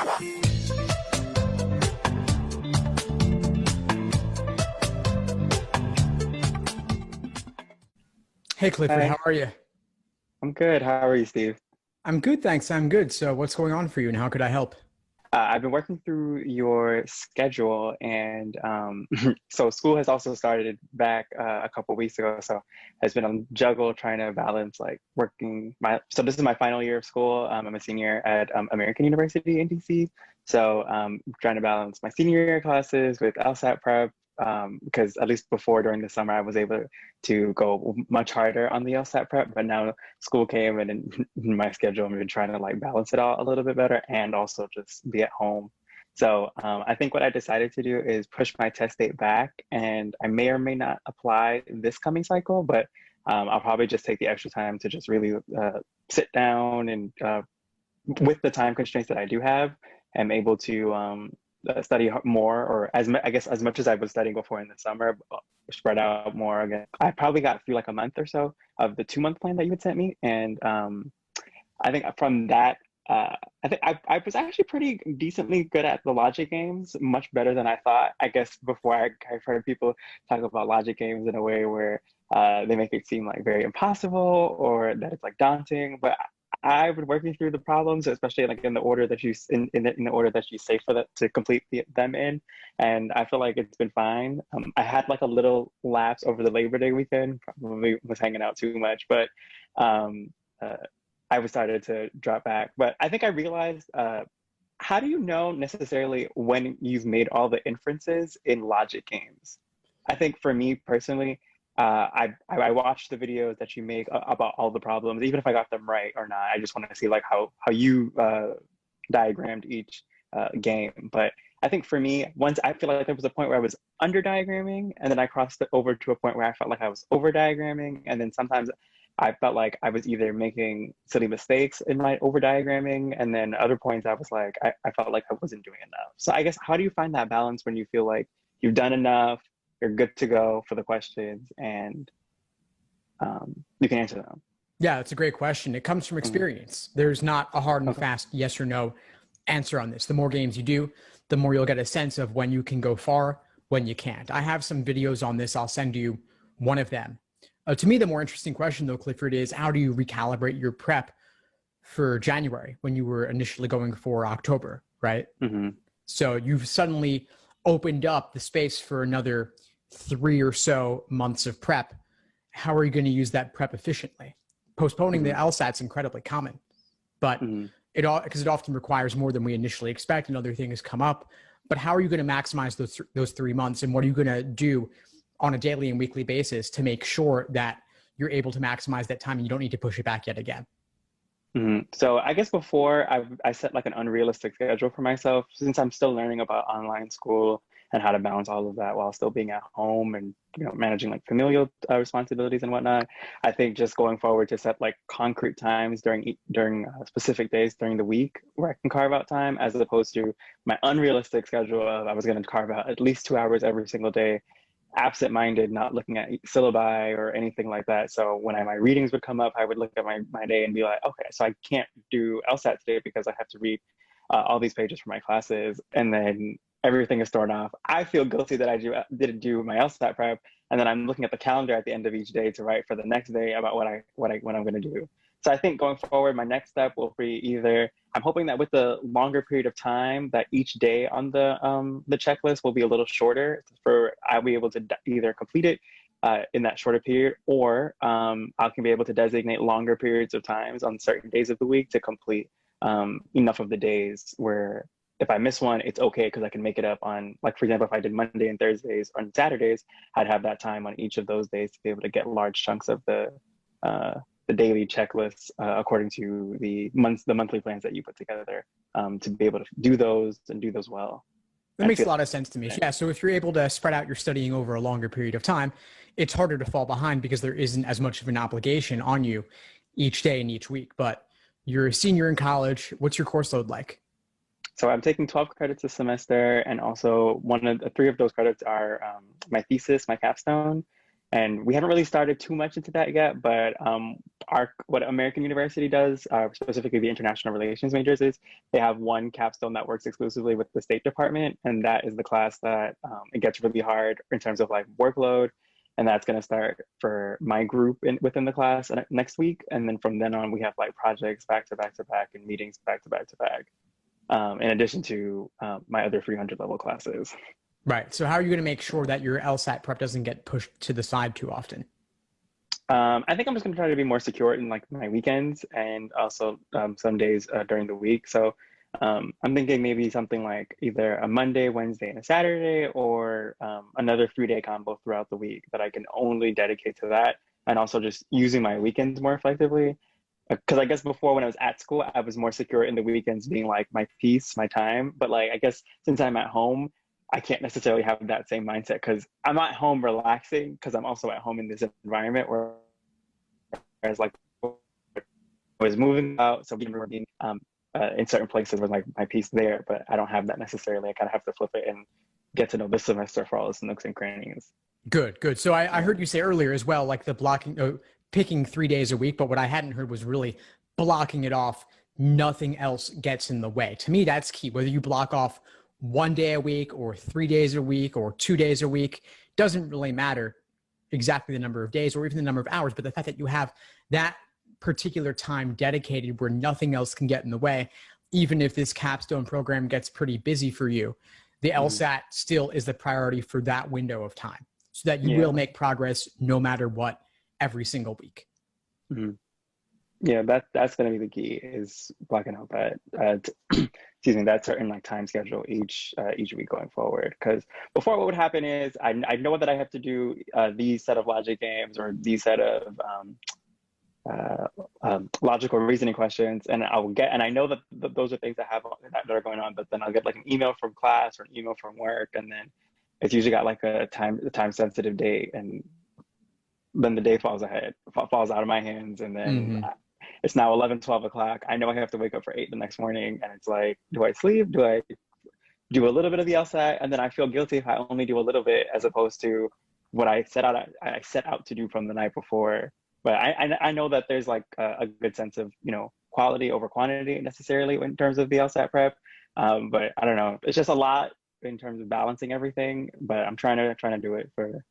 Hey Clifford, how Hi, are you? I'm good. How are you, Steve? I'm good, thanks. I'm good. So what's going on for you and how could I help? I've been working through your schedule, and so school has also started back a couple weeks ago. So it's been a juggle trying to balance like working my. So this is my final year of school. I'm a senior at American University in DC. So trying to balance my senior year classes with LSAT prep. Because at least before during the summer, I was able to go much harder on the LSAT prep, but now school came and in my schedule, I've been trying to like balance it all a little bit better and also just be at home. So I think what I decided to do is push my test date back, and I may or may not apply this coming cycle, but I'll probably just take the extra time to just really sit down and with the time constraints that I do have, I'm able to study more, or I guess as much as I was studying before in the summer, spread out more again. I probably got through like a month or so of the 2 month plan that you had sent me, and I think from that, I think I was actually pretty decently good at the logic games, much better than I thought. I guess before I've heard people talk about logic games in a way where they make it seem like very impossible or that it's like daunting. But I've been working through the problems, especially like in the order that in the order that you say for that to complete them in, and I feel like it's been fine. I had like a little lapse over the Labor Day weekend, probably was hanging out too much, but um, uh, I was started to drop back. But I think I realized, how do you know necessarily when you've made all the inferences in logic games? I think for me personally, I watch the videos that you make about all the problems, even if I got them right or not. I just want to see like how you diagrammed each game. But I think for me, once I feel like there was a point where I was under diagramming, and then I crossed it over to a point where I felt like I was over diagramming, and then sometimes I felt like I was either making silly mistakes in my over diagramming, and then other points I was like I felt like I wasn't doing enough. So I guess how do you find that balance when you feel like you've done enough, you're good to go for the questions, and you can answer them? Yeah, that's a great question. It comes from Mhm. experience. There's not a hard and Okay. fast yes or no answer on this. The more games you do, the more you'll get a sense of when you can go far, when you can't. I have some videos on this. I'll send you one of them. To me, the more interesting question, though, Clifford, is how do you recalibrate your prep for January when you were initially going for October, right? Hmm. So you've suddenly opened up the space for another 3 or so months of prep. How are you going to use that prep efficiently? Postponing the Hmm. LSAT is incredibly common, but Hmm. it often requires more than we initially expect and other things come up. But how are you going to maximize those 3 months, and what are you going to do on a daily and weekly basis to make sure that you're able to maximize that time and you don't need to push it back yet again? So I guess before I set like an unrealistic schedule for myself, since I'm still learning about online school and how to balance all of that while still being at home and managing like familial responsibilities and whatnot. I think just going forward to set like concrete times during specific days during the week where I can carve out time, as opposed to my unrealistic schedule of I was going to carve out at least 2 hours every single day, absent-minded, not looking at syllabi or anything like that. So when my readings would come up, I would look at my day and be like, okay, so I can't do LSAT today because I have to read all these pages for my classes, and then everything is thrown off. I feel guilty that didn't do my LSAT prep, and then I'm looking at the calendar at the end of each day to write for the next day about what I'm going to do. So I think going forward, my next step will be either I'm hoping that with the longer period of time, that each day on the checklist will be a little shorter. For I'll be able to either complete it in that shorter period, or I can be able to designate longer periods of times on certain days of the week to complete enough of the days where if I miss one, it's okay because I can make it up on, like, for example, if I did Monday and Thursdays on Saturdays, I'd have that time on each of those days to be able to get large chunks of the daily checklists according to the monthly plans that you put together, to be able to do those and do those well That and makes a feel lot of sense to me. confident. Yeah. So if you're able to spread out your studying over a longer period of time, it's harder to fall behind because there isn't as much of an obligation on you each day and each week. But you're a senior in college. What's your course load like? So I'm taking 12 credits a semester, and also one of the three of those credits are my thesis, my capstone, And we haven't really started too much into that yet, but what American University does, specifically the international relations majors, is they have one capstone that works exclusively with the State Department, and that is the class that it gets really hard in terms of like workload, and that's going to start for my group within the class next week, and then from then on we have like projects back to back to back and meetings back to back to back, in addition to my other 300 level classes. Right. So how are you going to make sure that your LSAT prep doesn't get pushed to the side too often? I think I'm just gonna try to be more secure in like my weekends and also some days during the week. So I'm thinking maybe something like either a Monday, Wednesday, and a Saturday, or another 3-day combo throughout the week that I can only dedicate to that, and also just using my weekends more effectively. Because I guess before when I was at school, I was more secure in the weekends being like my peace, my time. But like I guess since I'm at home, I can't necessarily have that same mindset because I'm at home relaxing because I'm also at home in this environment whereas like I was moving out, so being in certain places with like my piece there, but I don't have that necessarily. I kind of have to flip it and get to know this semester for all its nooks and crannies. Good, good. So I heard you say earlier as well, like the blocking, picking 3 days a week, but what I hadn't heard was really blocking it off. Nothing else gets in the way. To me, that's key. Whether you block off 1 day a week or 3 days a week or 2 days a week, doesn't really matter exactly the number of days or even the number of hours, but the fact that you have that particular time dedicated where nothing else can get in the way, even if this capstone program gets pretty busy for you, the LSAT still is the priority for that window of time so that you will make progress no matter what every single week. Yeah, that's going to be the key, is blocking out that excuse me, that certain like time schedule each week going forward. Because before, what would happen is I know that I have to do these set of logic games or these set of logical reasoning questions, and I know that those are things that are going on, but then I'll get like an email from class or an email from work, and then it's usually got like a time sensitive date, and then the day falls out of my hands, and then it's now 11, 12 o'clock. I know I have to wake up for 8 the next morning, and it's like, do I sleep? Do I do a little bit of the LSAT? And then I feel guilty if I only do a little bit, as opposed to what I set out to do from the night before. But I know that there's like a good sense of, quality over quantity necessarily in terms of the LSAT prep. But I don't know. It's just a lot in terms of balancing everything. But I'm trying to do it for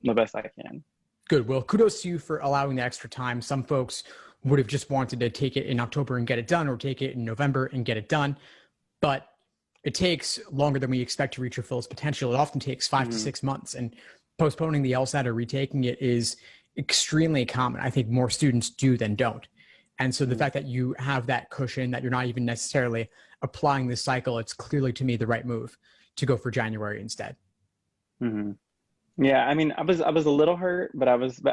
the best I can. Good. Well, kudos to you for allowing the extra time. Some folks would have just wanted to take it in October and get it done, or take it in November and get it done. But it takes longer than we expect to reach your fullest potential. It often takes 5 to 6 months, and postponing the LSAT or retaking it is extremely common. I think more students do than don't. And so the fact that you have that cushion, that you're not even necessarily applying this cycle, it's clearly, to me, the right move to go for January instead. Yeah, I mean, I was a little hurt, but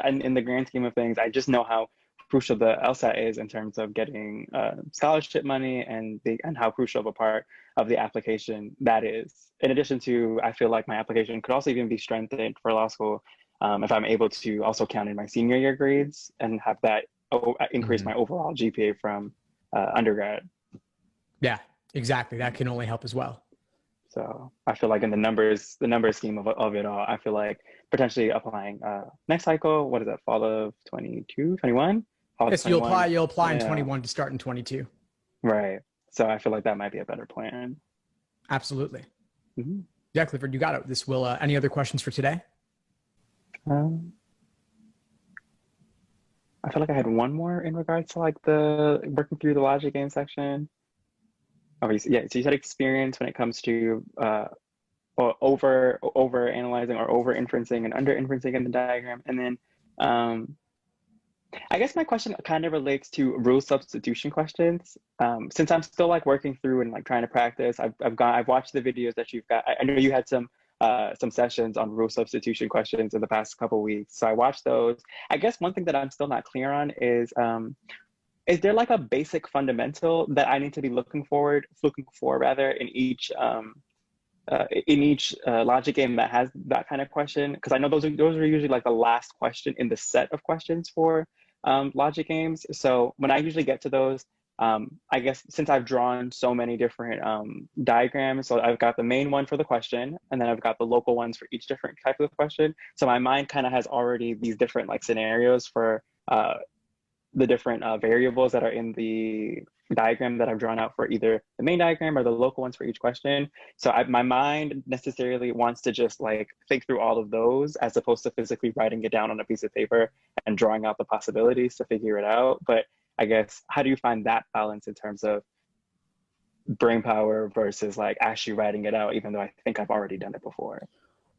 in the grand scheme of things, I just know how crucial the LSAT is in terms of getting scholarship money, and how crucial of a part of the application that is. In addition to, I feel like my application could also even be strengthened for law school if I'm able to also count in my senior year grades and have that increase my overall GPA from undergrad. Yeah, exactly. That can only help as well. So I feel like in the numbers scheme of it all, I feel like potentially applying next cycle, what is that, fall of 22, 21? Yes, you'll apply in 21 to start in 22. Right. So I feel like that might be a better plan. Absolutely. Yeah, Clifford, you got it. This will, any other questions for today? I feel like I had one more in regards to like the working through the logic game section. Oh, yeah. So you said experience when it comes to or over analyzing or over inferencing and under inferencing in the diagram, and then I guess my question kind of relates to rule substitution questions. Since I'm still like working through and like trying to practice, I've watched the videos that you've got. I know you had some sessions on rule substitution questions in the past couple of weeks, so I watched those. I guess one thing that I'm still not clear on is there like a basic fundamental that I need to be looking for rather in each logic game that has that kind of question? Because I know those are usually like the last question in the set of questions for logic games. So when I usually get to those, I guess since I've drawn so many different diagrams, so I've got the main one for the question, and then I've got the local ones for each different type of question. So my mind kind of has already these different like scenarios for the different variables that are in the diagram that I've drawn out for either the main diagram or the local ones for each question. So my mind necessarily wants to just like think through all of those as opposed to physically writing it down on a piece of paper and drawing out the possibilities to figure it out. But I guess, how do you find that balance in terms of brain power versus like actually writing it out, even though I think I've already done it before?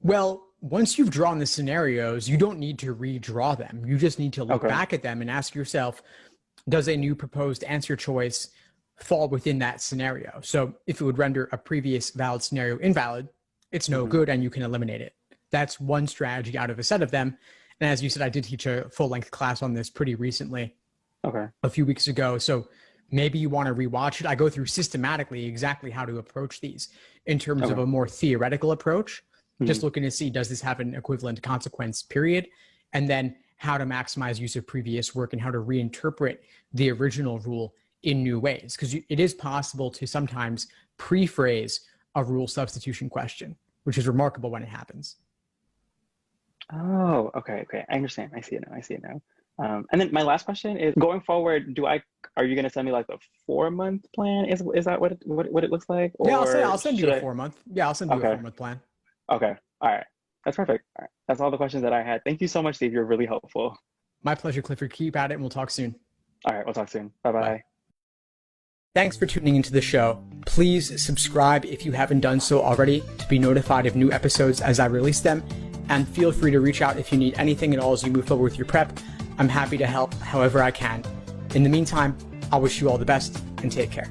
Well, once you've drawn the scenarios, you don't need to redraw them. You just need to look Okay. back at them and ask yourself, does a new proposed answer choice fall within that scenario? So if it would render a previous valid scenario invalid, it's no good and you can eliminate it. That's one strategy out of a set of them. And as you said, I did teach a full-length class on this pretty recently, Okay. a few weeks ago. So maybe you want to rewatch it. I go through systematically exactly how to approach these in terms of a more theoretical approach, just looking to see, does this have an equivalent consequence, period? And then how to maximize use of previous work and how to reinterpret the original rule in new ways. Because it is possible to sometimes pre-phrase a rule substitution question, which is remarkable when it happens. Oh, okay, okay. I understand. I see it now. I see it now. And then my last question is, going forward, are you going to send me like the 4-month plan? Is that what it looks like? Yeah, Or I'll send you should a I? 4-month. Yeah, I'll send you a Okay. 4-month plan. Okay. All right. That's perfect. All right. That's all the questions that I had. Thank you so much, Steve. You're really helpful. My pleasure, Clifford. Keep at it and we'll talk soon. All right. We'll talk soon. Bye-bye. Bye. Thanks for tuning into the show. Please subscribe if you haven't done so already to be notified of new episodes as I release them. And feel free to reach out if you need anything at all as you move forward with your prep. I'm happy to help however I can. In the meantime, I'll wish you all the best and take care.